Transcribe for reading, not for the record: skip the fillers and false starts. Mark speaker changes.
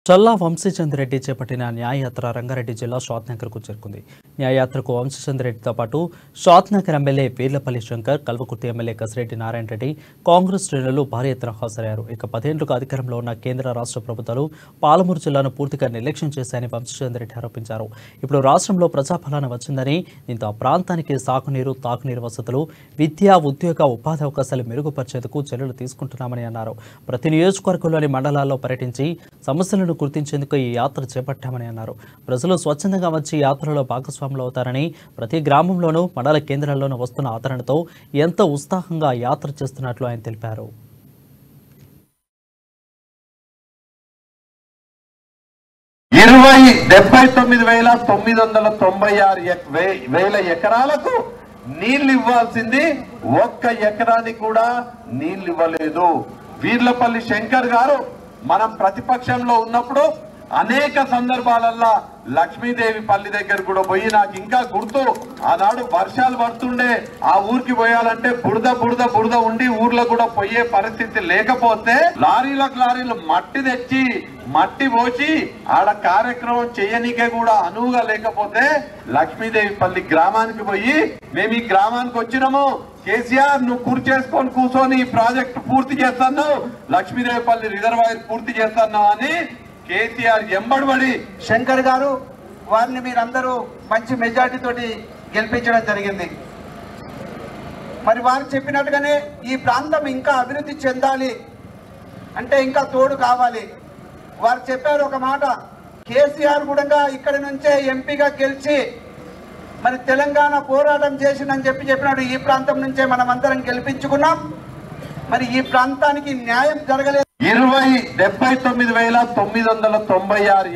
Speaker 1: చల్లా వంశీచంద్ రెడ్డి చేపట్టిన న్యాయయాత్ర రంగారెడ్డి జిల్లా షాద్నగర్కు చేరుకుంది. న్యాయయాత్రకు వంశీచంద్ రెడ్డితో పాటు షాద్నగర్ ఎమ్మెల్యే వీర్లపల్లి శంకర్, కల్వకుర్తి ఎమ్మెల్యే కసిరెడ్డి నారాయణ రెడ్డి, కాంగ్రెస్ శ్రేణులు భారీ ఎత్తున హాజరయ్యారు. ఇక 10 ఏళ్లుగా అధికారంలో ఉన్న కేంద్ర రాష్ట్ర ప్రభుత్వాలు పాలమూరు జిల్లాను పూర్తిగా నిర్లక్ష్యం చేశాయని వంశీచంద్ రెడ్డి ఆరోపించారు. ఇప్పుడు రాష్ట్రంలో ప్రజాపాలన వచ్చిందని, దీంతో ఆ ప్రాంతానికి సాగునీరు, తాగునీరు వసతులు, విద్య, ఉద్యోగ, ఉపాధి అవకాశాలు మెరుగుపరిచేందుకు చర్యలు తీసుకుంటున్నామని అన్నారు. ప్రతి నియోజకవర్గంలోని మండలాల్లో పర్యటించి సమస్యలను గుర్తించేందుకు ఈ యాత్ర చేపట్టామని అన్నారు. ప్రజలు స్వచ్ఛందంగా వచ్చి యాత్రలో భాగస్వాములు అవుతారని, ప్రతి గ్రామంలోనూ మండల కేంద్రాల్లోనూ వస్తున్న ఆదరణతో ఎంతో ఉత్సాహంగా యాత్ర చేస్తున్నట్లు ఆయన తెలిపారు.
Speaker 2: ఎకరాలకు నీళ్లు ఇవ్వాల్సింది ఒక్క ఎకరానికి కూడా నీళ్లు ఇవ్వలేదు. వీర్లపల్లి శంకర్ గారు మనం ప్రతిపక్షంలో ఉన్నప్పుడు అనేక సందర్భాలల్లో లక్ష్మీదేవి పల్లి దగ్గర కూడా పోయి, నాకు ఇంకా గుర్తు, ఆనాడు వర్షాలు పడుతుండే, ఆ ఊరికి పోయాలంటే బురద ఉండి ఊర్లో కూడా పోయే పరిస్థితి లేకపోతే లారీలు మట్టి తెచ్చి మట్టి పోసి ఆడ కార్యక్రమం చేయనీకే కూడా అనువుగా లేకపోతే లక్ష్మీదేవి పల్లి గ్రామానికి పోయి, మేము ఈ గ్రామానికి వచ్చినాము, కేసీఆర్ నువ్వు కూర్చేసుకొని కూర్చొని ఈ ప్రాజెక్టు పూర్తి చేస్తాను, లక్ష్మీదేవిపల్లి రిజర్వాయర్ పూర్తి చేస్తాను అని కేసీఆర్ ఎంబడిబడి
Speaker 3: శంకర్ గారు వారిని మీరందరూ మంచి మెజార్టీ తోటి గెలిపించడం జరిగింది. మరి వారు చెప్పినట్టుగానే ఈ ప్రాంతం ఇంకా అభివృద్ధి చెందాలి అంటే ఇంకా తోడు కావాలి. వారు చెప్పారు ఒక మాట, కేసీఆర్ కూడా ఇక్కడి నుంచే ఎంపీగా గెలిచి మరి తెలంగాణ పోరాటం చేసిందని చెప్పినాడు. ఈ ప్రాంతం నుంచే మనం అందరం గెలిపించుకున్నాం. మరి ఈ ప్రాంతానికి న్యాయం జరగలేదు.
Speaker 2: 79,996